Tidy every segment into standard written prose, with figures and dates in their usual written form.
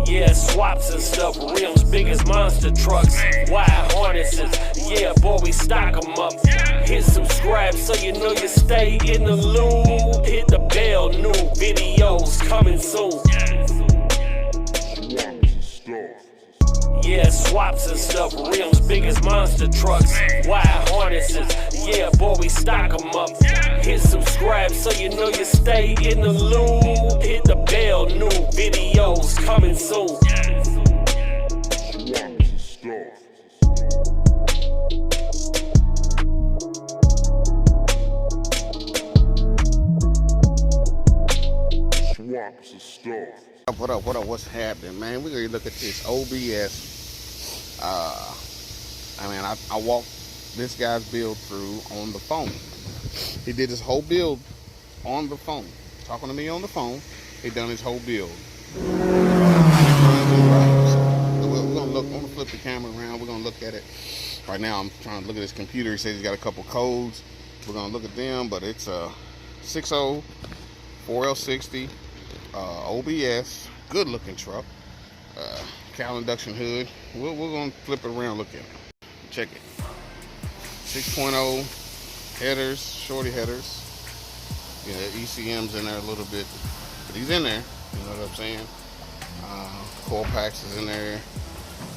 Yeah, swaps and stuff, rims big as monster trucks, wide harnesses, yeah, boy, we stock 'em up. Hit subscribe so you know you stay in the loop. Hit the bell, new videos coming soon. Yeah, swaps and stuff, rims big as monster trucks, wide harnesses, yeah, boy, we stock 'em up. Hit subscribe so you know you stay in the loop. Hit the bell, new videos coming soon. What up, what's happening, man? We're gonna look at this OBS. I walked this guy's build through on the phone. He did his whole build on the phone, talking to me on the phone. He done his whole build. So we're gonna look, I'm gonna flip the camera around, we're gonna look at it. Right now I'm trying to look at his computer. He says he's got a couple codes. We're gonna look at them, but it's a 6.0 4L60 OBS, good looking truck. Cowl induction hood. We're gonna flip it around, look at it. Check it. 6.0 headers, shorty headers. Yeah, ECM's in there a little bit, but he's in there. You know what I'm saying? Coil packs is in there.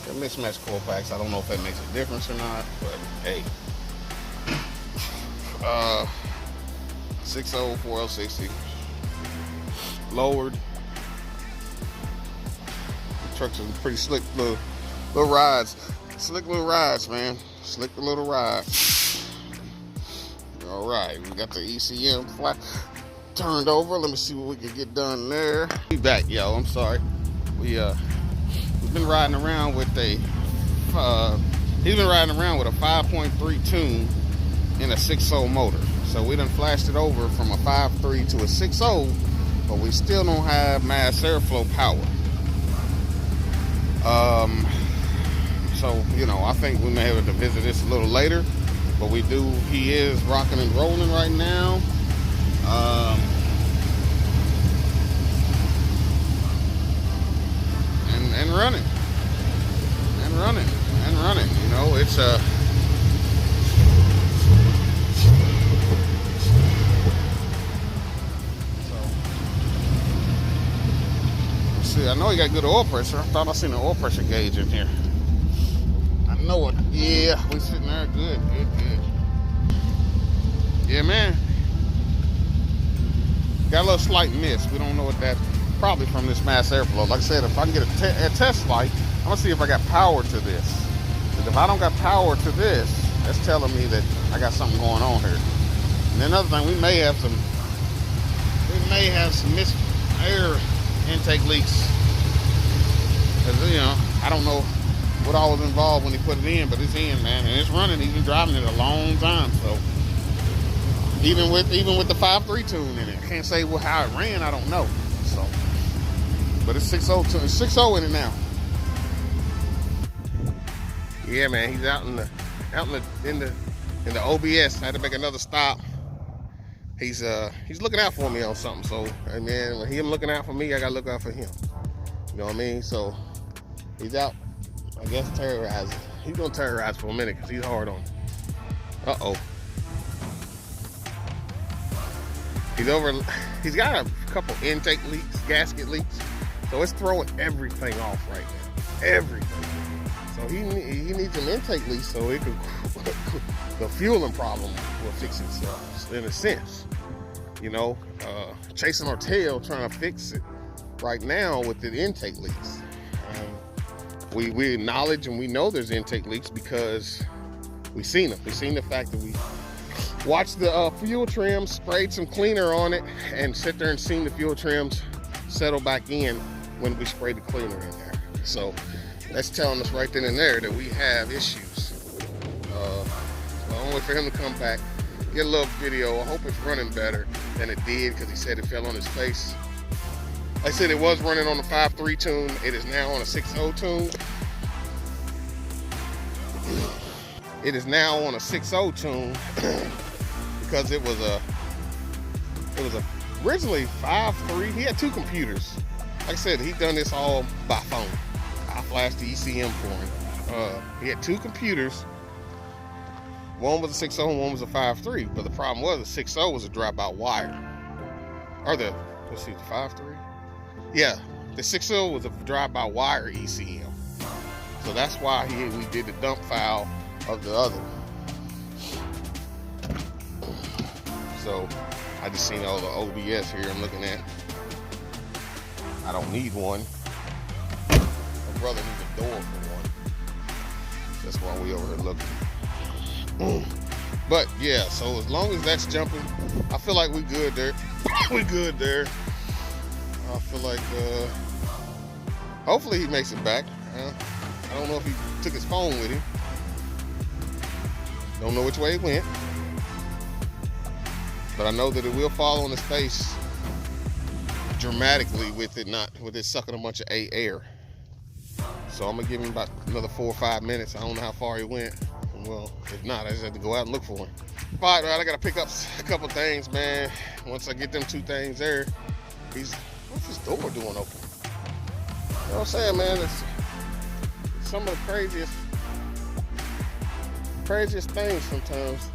They're mismatched coil packs. I don't know if that makes a difference or not, but hey. 6.0 4L60. Lowered. The trucks are pretty slick little rides. Slick little rides, man. Slick little rides. All right, we got the ECM flat turned over. Let me see what we can get done there. Be back, yo. I'm sorry. We've been riding around with a he's been riding around with a 5.3 tune in a 6.0 motor. So we done flashed it over from a 5.3 to a 6.0, but we still don't have mass airflow power. So, you know, I think we may have to visit this a little later, but we do, he is rocking and rolling right now. And running, you know, it's I know he got good oil pressure. I thought I seen an oil pressure gauge in here. I know it. Yeah, we sitting there. Good. Yeah, man. Got a little slight miss. We don't know what that. Probably from this mass airflow. Like I said, if I can get a test light, I'm gonna see if I got power to this. Because if I don't got power to this, that's telling me that I got something going on here. And then another thing, we may have some missed air intake leaks. Cause you know, I don't know what all was involved when he put it in, but it's in, man, and it's running. He's been driving it a long time, so even with the 5.3 tune in it, I can't say how it ran. I don't know. So, but it's 6.0 tune. It's 6.0 in it now. Yeah, man, he's out in the OBS. I had to make another stop. He's looking out for me on something. So, hey, man, when him looking out for me, I gotta look out for him. You know what I mean? So he's out, I guess, terrorizing. He's gonna terrorize for a minute because he's hard on. Uh-oh. He's got a couple intake leaks, gasket leaks. So it's throwing everything off right now. Everything. So he needs an intake leak so it could, the fueling problem will fix itself in a sense. You know, chasing our tail trying to fix it right now with the intake leaks. We acknowledge and we know there's intake leaks because we've seen them. We've seen the fact that we watched the fuel trims, sprayed some cleaner on it, and sit there and seen the fuel trims settle back in when we sprayed the cleaner in there. So that's telling us right then and there that we have issues. I'll wait for him to come back, get a little video. I hope it's running better than it did because he said it fell on his face. Like I said, it was running on a 5.3 tune. It is now on a 6.0 tune. It is now on a 6.0 tune because it was originally 5.3. He had two computers. like I said, he done this all by phone. I flashed the ECM for him. He had 2 computers. One was a 6.0 and one was a 5.3. But the problem was the 6.0 was a drive-by wire. Or the 5.3? Yeah, the 6.0 was a drive-by wire ECM. So that's why we did the dump file of the other. So I just seen all the OBS here I'm looking at. I don't need one. My brother needs a door for one. That's why we over here looking. But yeah, so as long as that's jumping, I feel like we good there. We good there. I feel like hopefully he makes it back. I don't know if he took his phone with him. Don't know which way it went. But I know that it will fall on his face dramatically with it sucking a bunch of air. So I'm gonna give him about another 4 or 5 minutes. I don't know how far he went. Well, if not, I just have to go out and look for him. All right, I gotta pick up a couple things, man. Once I get them 2 things there, what's this door doing open? You know what I'm saying, man? It's some of the craziest things sometimes.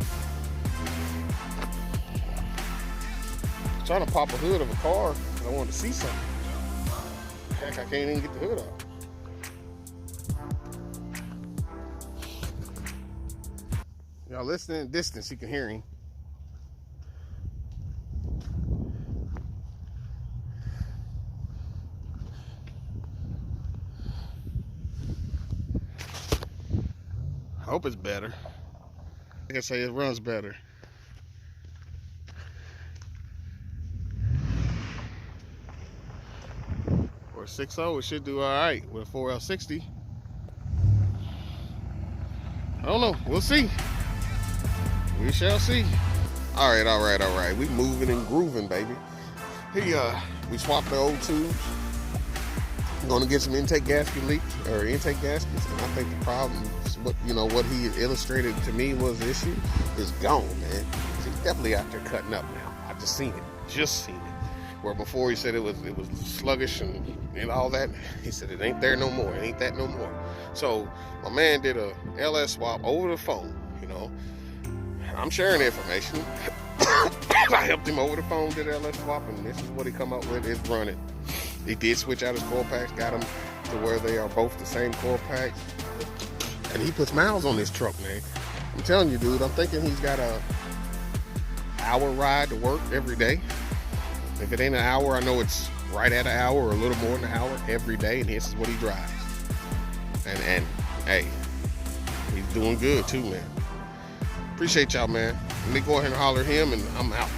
I'm trying to pop a hood of a car and I want to see something. Heck, I can't even get the hood off. Y'all listening in distance, you can hear him. I hope it's better. I can say it runs better. For a 6.0, it should do all right with a 4L60. I don't know. We'll see. We shall see. All right. We moving and grooving, baby. We swapped the old tubes. I'm gonna get some intake gasket leaks or intake gaskets, and I think the problem, what he illustrated to me was the issue, is gone, man. He's definitely out there cutting up now. I just seen it. Where before he said it was sluggish and all that. He said it ain't there no more. It ain't that no more. So my man did a LS swap over the phone. I'm sharing the information. I helped him over the phone, did LS swap, and this is what he come up with. It's running. He did switch out his core packs, got them to where they are both the same core packs. And he puts miles on this truck, man. I'm telling you, dude, I'm thinking he's got a hour ride to work every day. If it ain't an hour, I know it's right at an hour or a little more than an hour every day, and this is what he drives. And hey, he's doing good too, man. Appreciate y'all, man. Let me go ahead and holler at him, and I'm out.